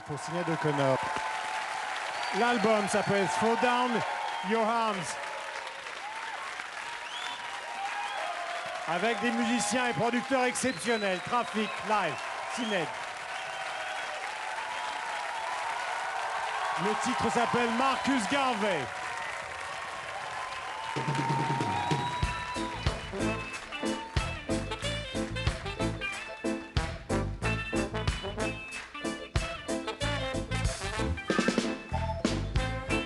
pour Sinéad O'Connor. L'album s'appelle Throw Down Your Arms. Avec des musiciens et producteurs exceptionnels. Traffic, Live, Sinéad. Le titre s'appelle Marcus Garvey.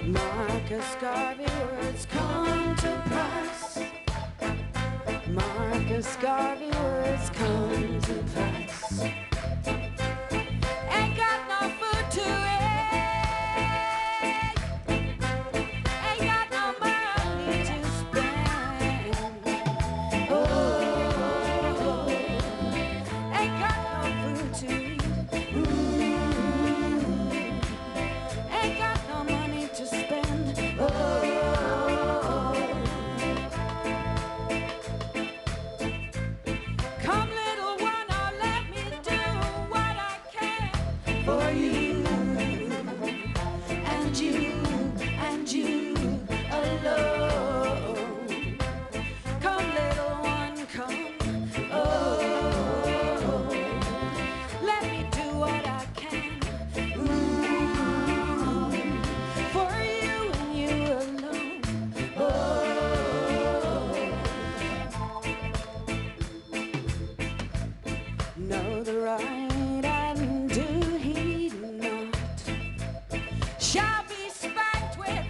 Marcus Garvey words come to pass. Marcus Garvey words come to pass. Ain't got no food to eat. Ain't got no money to spend. Oh, ain't got no food to eat. Ain't got no money to spend. Oh, come little one, oh, let me do what I can for you and you and you alone. Come little one, come. Oh, let me do what I can. For you and you alone. Oh, know the right and do he not shall be spanked with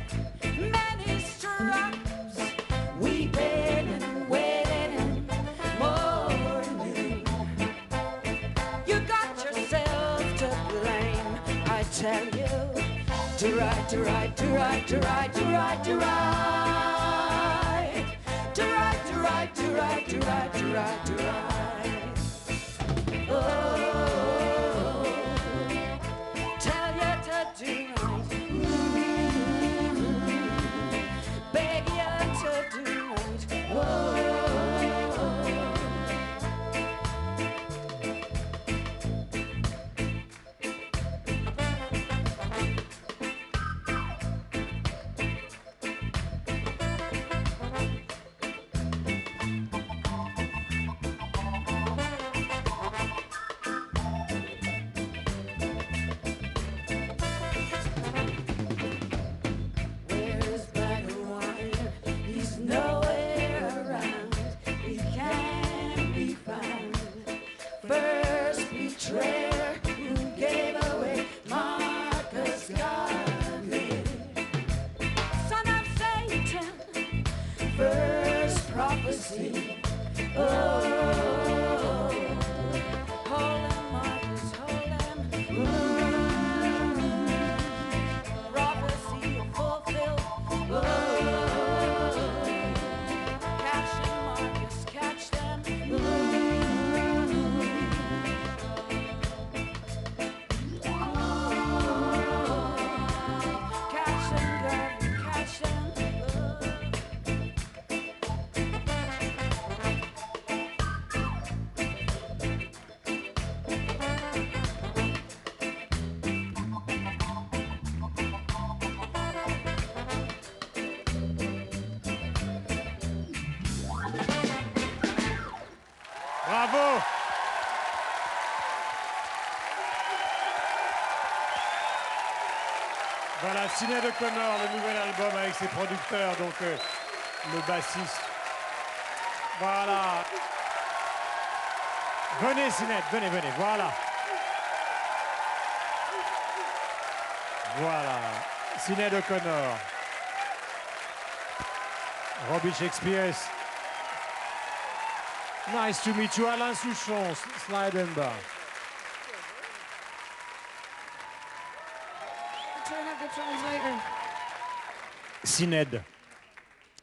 many stripes, weeping and wailing and mourning. You got yourself to blame, I tell you. To right, to right, to right, to right, to right, to right. To right, to right, to right, to right, to right, to right. Oh, tell you to do right. Beg you to do right. Oh. Where's black and white? He's nowhere around. He can't be found. First betrayer who gave away Marcus Garvey, son of Satan. First prophecy. Oh, hold him, Marcus, hold him. Prophecy fulfilled. Oh, catch them, Marcus, catch them. Catch them, Garvey, catch them. Bravo! Voilà, Sinéad O'Connor, le nouvel album avec ses producteurs, donc le bassiste. Voilà. Venez Sinéad, venez, venez, voilà. Voilà, Sinéad O'Connor. Robbie Shakespeare. Nice to meet you, Alain Souchon, Slidenbar. Sinéad,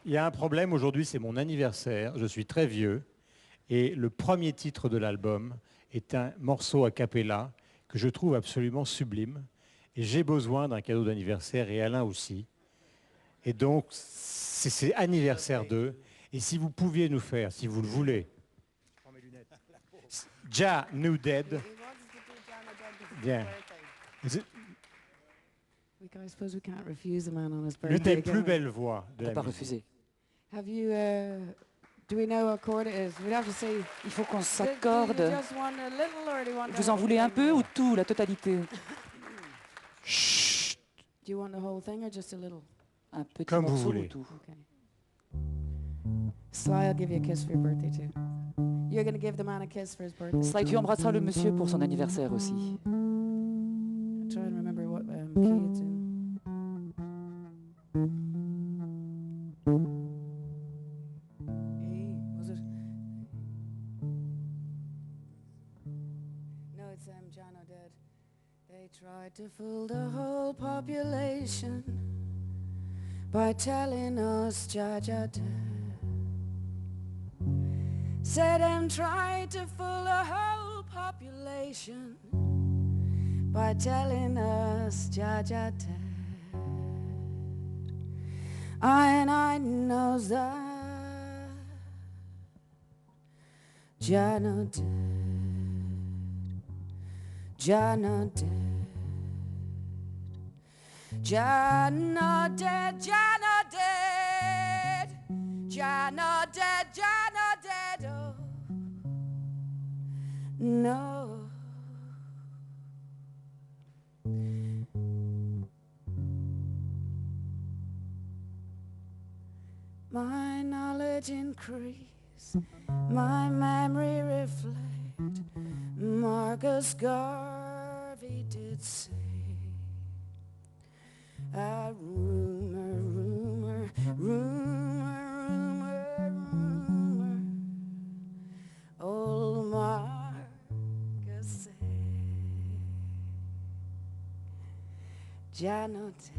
il y a un problème aujourd'hui, c'est mon anniversaire, je suis très vieux, et le premier titre de l'album est un morceau a cappella que je trouve absolument sublime, et j'ai besoin d'un cadeau d'anniversaire, et Alain aussi. Et donc, c'est anniversaire 2, et si vous pouviez nous faire, si vous le voulez, Jah New Dead. Bien. I suppose we can't refuse a man on his L'une birthday. des can plus we? belles voix On de ne peut la pas musique. refuser. Have you? Do we know what chord it is? We'd have to say. Il faut qu'on Do you s'accorde. just want a little, or do you want? the Vous en whole voulez un thing? peu ou tout, la totalité? Chut, Do you want the whole thing or just a little? Un petit Comme vous morceau ou voulez. tout? Okay. Sly, I'll give you a kiss for your birthday too. You're gonna give the man a kiss for his birthday. Sly, tu embrasseras le monsieur pour son anniversaire aussi. I'm trying to remember what key it's in. E, was it? No, it's John O'Dead. They tried to fool the whole population by telling us Jaja dead. Said them tried to fool the whole population by telling us Jaja dead. And I knows that Jah no dead, Jah no dead, Jah no dead, Jah no dead, Jah no dead, Jah no dead, oh no. My knowledge increase, my memory reflect. Marcus Garvey did say, a rumor, rumor, rumor, rumor, rumor. Old Marcus said, Jah no dead,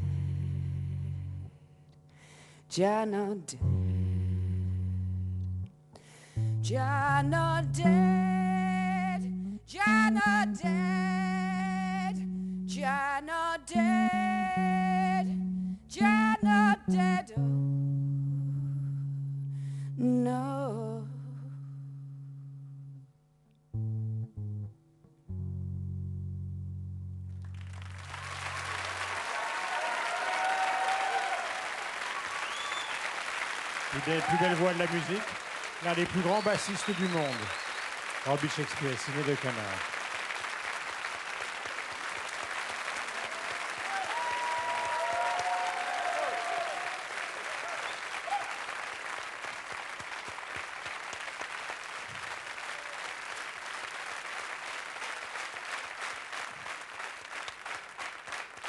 Jah no dead, Jah no dead, Jah no dead, Jah no dead, Jah no dead, oh no. Une des plus belles voix de la musique, l'un des plus grands bassistes du monde, Robbie Shakespeare, signé de Canard.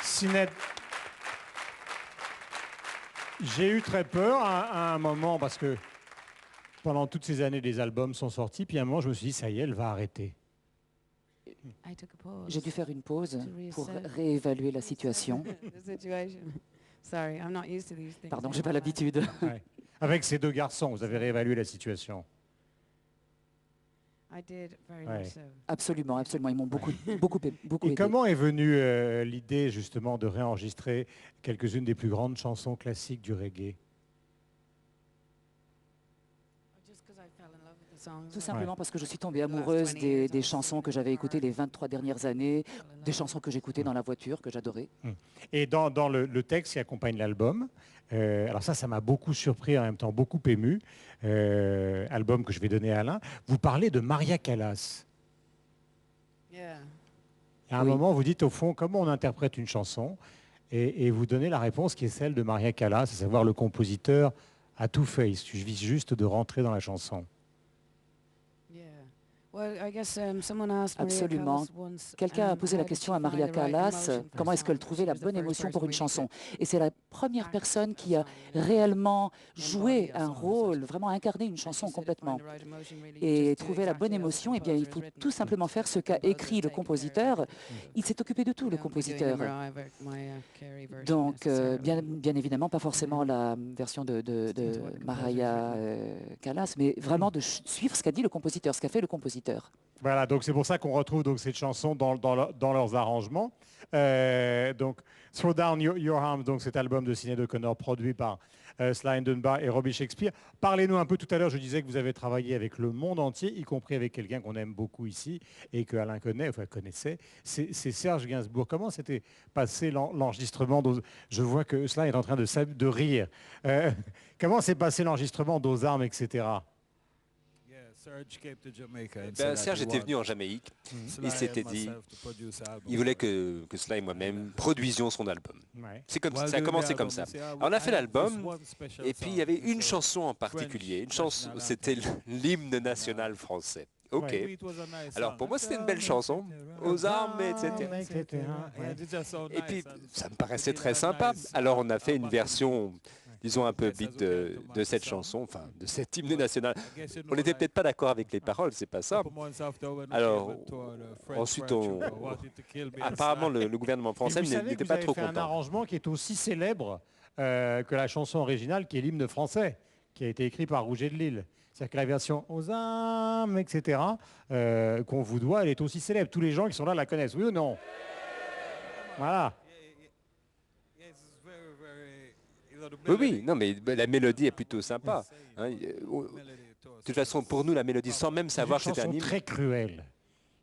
Sinéad, j'ai eu très peur à un moment parce que pendant toutes ces années, les albums sont sortis. Puis à un moment, je me suis dit, ça y est, elle va arrêter. I took a pause. J'ai dû faire une pause pour reset. réévaluer la situation. The situation. Sorry, I'm not used to these things. Pardon, in j'ai my pas life. l'habitude. Ouais. Avec ces deux garçons, vous avez réévalué la situation. I did very Ouais. much so. Absolument, absolument. Ils m'ont beaucoup Et aidé. comment est venue l'idée justement de réenregistrer quelques-unes des plus grandes chansons classiques du reggae? Just 'cause I fell in love with the songs. Tout simplement parce que je suis tombée amoureuse des chansons que j'avais écoutées les 23 dernières années, des chansons que j'écoutais dans la voiture, que j'adorais. Et dans le texte qui accompagne l'album, alors ça m'a beaucoup surpris, en même temps beaucoup ému, album que je vais donner à Alain, vous parlez de Maria Callas. Yeah. À un Oui. moment, vous dites au fond comment on interprète une chanson et vous donnez la réponse qui est celle de Maria Callas, à savoir le compositeur a tout fait, il suffit juste de rentrer dans la chanson. Yeah. Well, I guess someone asked Maria Absolument. Callas once, Quelqu'un a how posé la did question she à find Maria the right Callas, emotion for comment a est-ce qu'elle song? trouvait She la was the bonne first émotion person pour une really chanson. to Et c'est la première act personne a qui a song, you know, réellement embody joué a un song as rôle, such. vraiment incarné une And she chanson said to complètement. find the right emotion, really, Et just do trouver la bonne exactly as the émotion, eh bien, il composer faut has written. tout simplement faire ce qu'a Composer écrit has le taken care of compositeur. everything. Il s'est occupé de tout, We le don't be doing a compositeur. Mariah Carey version Donc, necessarily. bien évidemment, pas forcément la version de Maria Callas, mais vraiment de suivre ce qu'a dit le compositeur, ce qu'a fait le compositeur. Voilà, donc c'est pour ça qu'on retrouve donc cette chanson dans leurs arrangements. Donc, Throw Down Your Arms, donc cet album de Sinéad O'Connor produit par Sly and Dunbar et Robbie Shakespeare. Parlez-nous un peu, tout à l'heure je disais que vous avez travaillé avec le monde entier, y compris avec quelqu'un qu'on aime beaucoup ici et que Alain connaissait, c'est Serge Gainsbourg. Comment s'était passé l'enregistrement Je vois que Sly est en train de rire. Comment s'est passé l'enregistrement d'Aux armes, etc. Serge était venu en Jamaïque. Il s'était dit, il voulait que Sly et moi-même produisions son album. Ouais. C'est comme ça a commencé comme ça. Alors on a fait l'album, et puis il y avait une chanson en particulier. Une chanson, c'était l'hymne national français. Ok. Ouais. Alors pour moi c'était une belle chanson, aux armes, etc. Et puis ça me paraissait très sympa. Alors on a fait une version, disons un peu beat de cette chanson, enfin de cet hymne national. On n'était peut-être pas d'accord avec les paroles, c'est pas ça. Alors ensuite, apparemment le gouvernement français n'était pas trop Vous avez fait un content. arrangement qui est aussi célèbre que la chanson originale, qui est l'hymne français, qui a été écrit par Rouget de Lille. C'est-à-dire que la version aux âmes, etc., qu'on vous doit, elle est aussi célèbre. Tous les gens qui sont là la connaissent, oui ou non? Voilà. Oui, non, mais la mélodie est plutôt sympa. Hein. De toute façon, pour nous, la mélodie, sans même savoir que C'est c'était une un chanson hymne, très cruelle.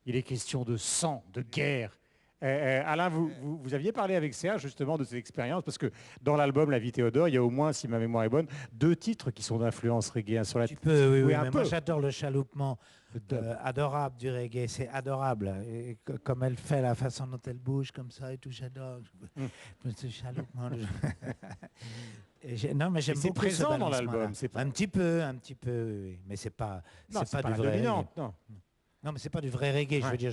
Il est question de sang, de guerre. Alain, vous aviez parlé avec Serge justement de cette expérience, parce que dans l'album La Vie Théodore, il y a au moins, si ma mémoire est bonne, 2 titres qui sont d'influence reggae. Sur la... Tu peux, oui, Oui, oui, un mais peu. moi j'adore le chaloupement adorable du reggae, c'est adorable. Et comme elle fait, la façon dont elle bouge comme ça et tout, j'adore. Ce chaloupement. Non, mais j'aime c'est beaucoup ce présent dans balancement-là. l'album, c'est pas- Un petit peu, oui, oui. Mais Non, c'est pas la du vrai dominante, reggae. non. Non, mais c'est pas du vrai reggae. Je Ouais. veux dire,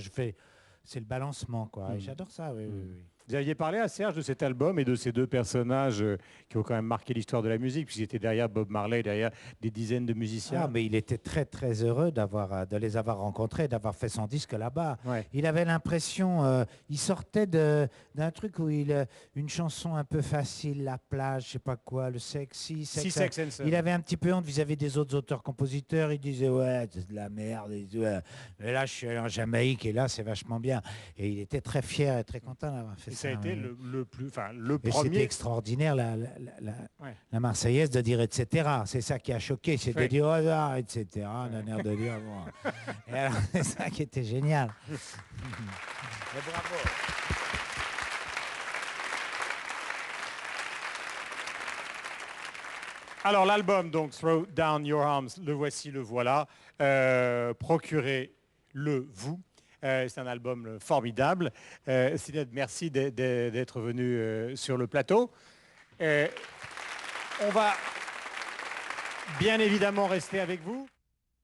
c'est le balancement, quoi. Et j'adore ça, oui, oui, oui. Vous aviez parlé à Serge de cet album et de ces 2 personnages qui ont quand même marqué l'histoire de la musique, puisqu'ils étaient derrière Bob Marley, derrière des dizaines de musiciens. Ah, mais il était très très heureux de les avoir rencontrés, d'avoir fait son disque là-bas. Ouais. Il avait l'impression, il sortait d'un truc où une chanson un peu facile, la plage, je sais pas quoi, le sexy, Sex and Son. il avait un petit peu honte vis-à-vis des autres auteurs-compositeurs. Il disait ouais, c'est de la merde. Il disait, ouais. Mais là, je suis allé en Jamaïque et là, c'est vachement bien. Et il était très fier et très content d'avoir fait Et ça. ça a été ouais. le Et c'était premier. extraordinaire, Ouais. la Marseillaise, de dire etc. C'est ça qui a choqué, c'est Oui. de dire au hasard, etc. On a l'air de dire bon. Et alors, c'est ça qui était génial. Mais bravo. Alors l'album, donc Throw Down Your Arms, le voici, le voilà. Procurez-le vous. C'est un album formidable. Sinéad, merci d'être venu sur le plateau. On va bien évidemment rester avec vous.